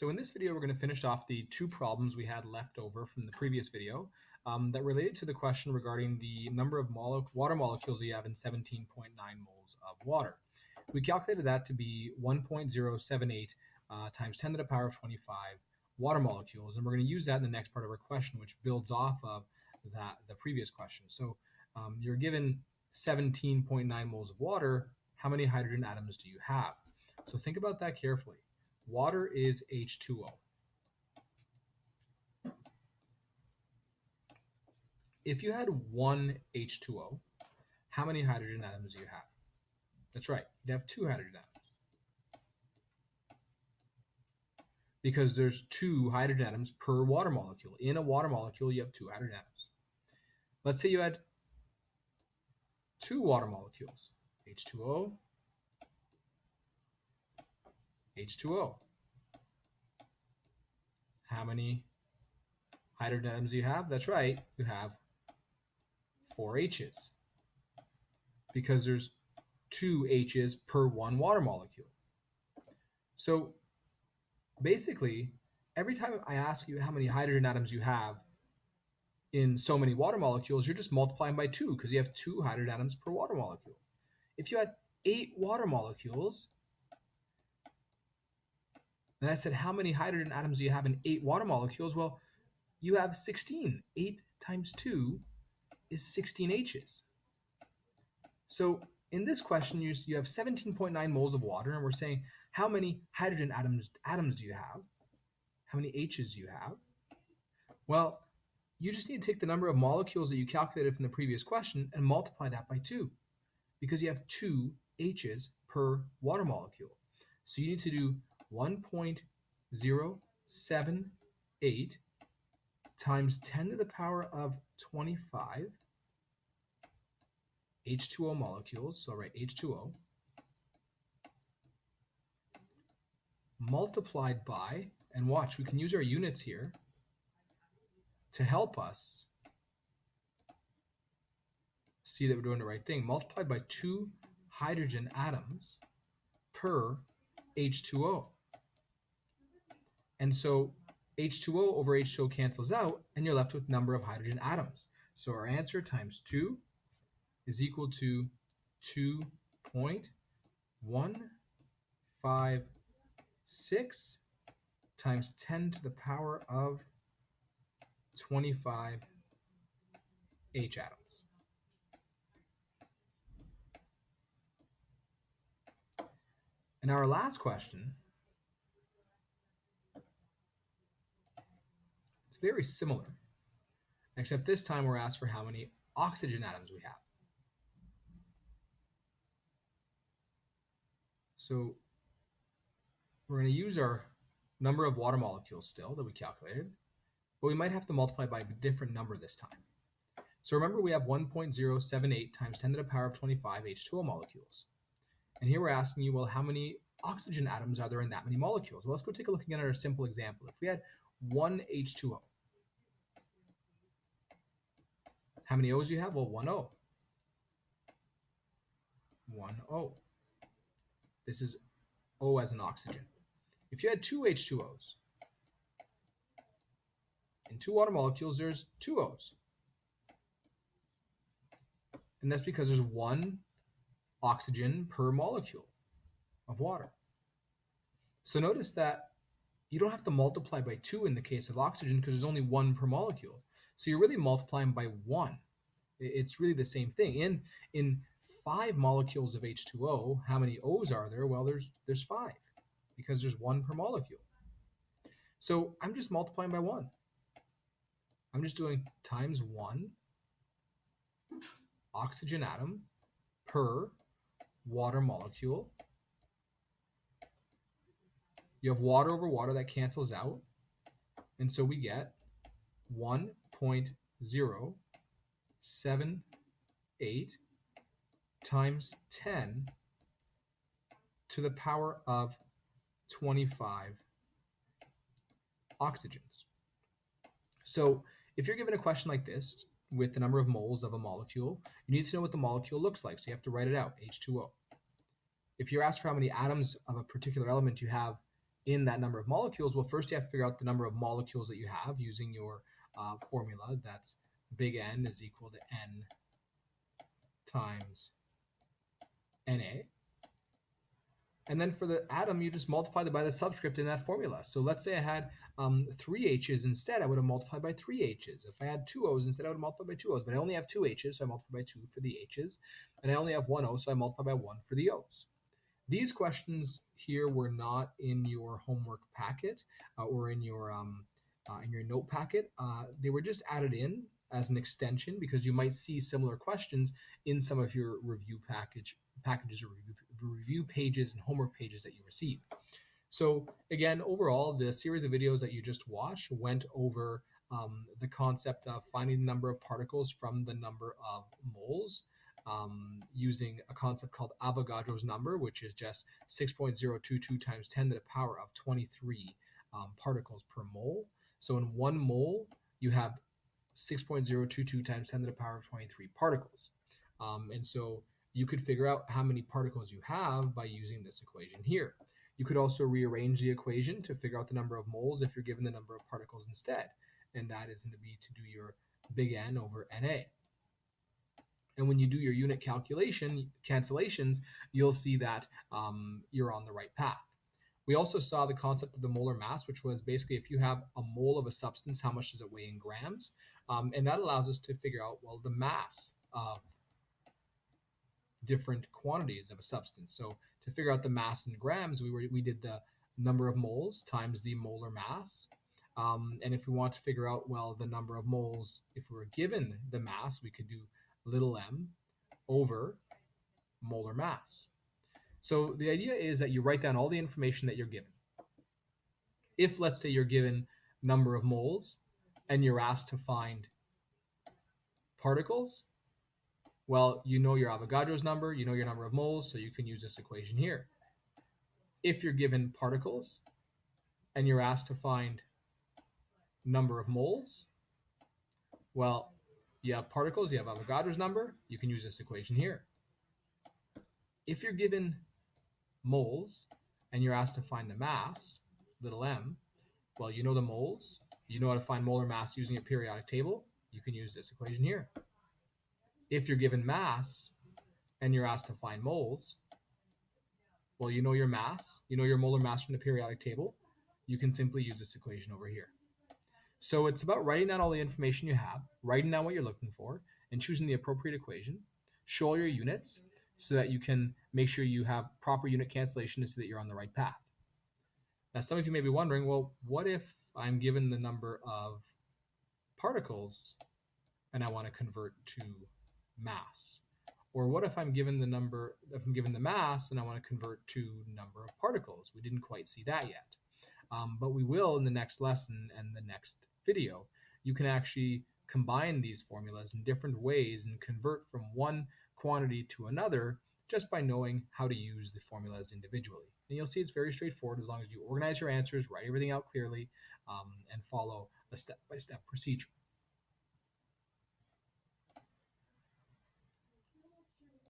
So in this video, we're going to finish off the two problems we had left over from the previous video that related to the question regarding the number of water molecules you have in 17.9 moles of water. We calculated that to be 1.078 times 10 to the power of 25 water molecules, and we're going to use that in the next part of our question, which builds off of the previous question. So you're given 17.9 moles of water. How many hydrogen atoms do you have? So think about that carefully. Water is H2O. If you had one H2O, how many hydrogen atoms do you have? That's right, you'd have two hydrogen atoms. Because there's two hydrogen atoms per water molecule. In a water molecule, you have two hydrogen atoms. Let's say you had two water molecules, H2O, H2O. How many hydrogen atoms do you have? That's right, you have 4 H's. Because there's 2 H's per one water molecule. So basically, every time I ask you how many hydrogen atoms you have in so many water molecules, you're just multiplying by 2 because you have 2 hydrogen atoms per water molecule. If you had 8 water molecules, and I said, how many hydrogen atoms do you have in 8 water molecules? Well, you have 16. 8 times 2 is 16 H's. So in this question, you have 17.9 moles of water, and we're saying, how many hydrogen atoms do you have? How many H's do you have? Well, you just need to take the number of molecules that you calculated from the previous question and multiply that by 2, because you have 2 H's per water molecule. So you need to do 1.078 times 10 to the power of 25 H2O molecules, so write H2O, multiplied by, and watch, we can use our units here to help us see that we're doing the right thing, multiplied by 2 hydrogen atoms per H2O. And so H2O over H2O cancels out, and you're left with number of hydrogen atoms. So our answer times 2 is equal to 2.156 times 10 to the power of 25 H atoms. And our last question, it's very similar, except this time we're asked for how many oxygen atoms we have. So we're going to use our number of water molecules still that we calculated, but we might have to multiply by a different number this time. So remember, we have 1.078 times 10 to the power of 25 H2O molecules. And here we're asking you, well, how many oxygen atoms are there in that many molecules? Well, let's go take a look again at our simple example. If we had one H2O, how many O's do you have? Well, one O. One O. This is O as an oxygen. If you had two H2Os, in two water molecules, there's two O's. And that's because there's one oxygen per molecule of water. So notice that you don't have to multiply by 2 in the case of oxygen because there's only 1 per molecule. So you're really multiplying by 1. It's really the same thing. In 5 molecules of H2O, how many O's are there? Well, there's 5 because there's 1 per molecule. So I'm just multiplying by 1. I'm just doing times 1 oxygen atom per water molecule. You have water over water, that cancels out. And so we get 1.078 times 10 to the power of 25 oxygens. So if you're given a question like this with the number of moles of a molecule, you need to know what the molecule looks like. So you have to write it out, H2O. If you're asked for how many atoms of a particular element you have in that number of molecules, well, first you have to figure out the number of molecules that you have using your formula. That's big N is equal to N times Na. And then for the atom, you just multiply by the subscript in that formula. So let's say I had 3 H's instead, I would have multiplied by 3 H's. If I had 2 O's instead, I would have multiplied by 2 O's. But I only have 2 H's, so I multiply by 2 for the H's. And I only have 1 O, so I multiply by 1 for the O's. These questions here were not in your homework packet or in your note packet. They were just added in as an extension because you might see similar questions in some of your review packages or review pages and homework pages that you receive. So again, overall, the series of videos that you just watched went over the concept of finding the number of particles from the number of moles using a concept called Avogadro's number, which is just 6.022 times 10 to the power of 23 particles per mole. So in 1 mole, you have 6.022 times 10 to the power of 23 particles. And so you could figure out how many particles you have by using this equation here. You could also rearrange the equation to figure out the number of moles if you're given the number of particles instead. And that is going to be to do your big N over Na. And when you do your unit cancellations, you'll see that you're on the right path. We also saw the concept of the molar mass, which was basically if you have a mole of a substance, how much does it weigh in grams? And that allows us to figure out, well, the mass of different quantities of a substance. So to figure out the mass in grams, we did the number of moles times the molar mass. And if we want to figure out, well, the number of moles, if we were given the mass, we could do little m over molar mass. So the idea is that you write down all the information that you're given. If, let's say, you're given number of moles and you're asked to find particles, well, you know your Avogadro's number, you know your number of moles, so you can use this equation here. If you're given particles and you're asked to find number of moles, well, you have particles, you have Avogadro's number, you can use this equation here. If you're given moles and you're asked to find the mass, little m, well, you know the moles, you know how to find molar mass using a periodic table, you can use this equation here. If you're given mass and you're asked to find moles, well, you know your mass, you know your molar mass from the periodic table, you can simply use this equation over here. So it's about writing down all the information you have, writing down what you're looking for, and choosing the appropriate equation. Show all your units so that you can make sure you have proper unit cancellation so that you're on the right path. Now, some of you may be wondering, well, what if I'm given the number of particles and I want to convert to mass? Or what if I'm given the mass and I want to convert to number of particles? We didn't quite see that yet. But we will in the next lesson and the next video. You can actually combine these formulas in different ways and convert from one quantity to another just by knowing how to use the formulas individually. And you'll see it's very straightforward as long as you organize your answers, write everything out clearly, and follow a step-by-step procedure.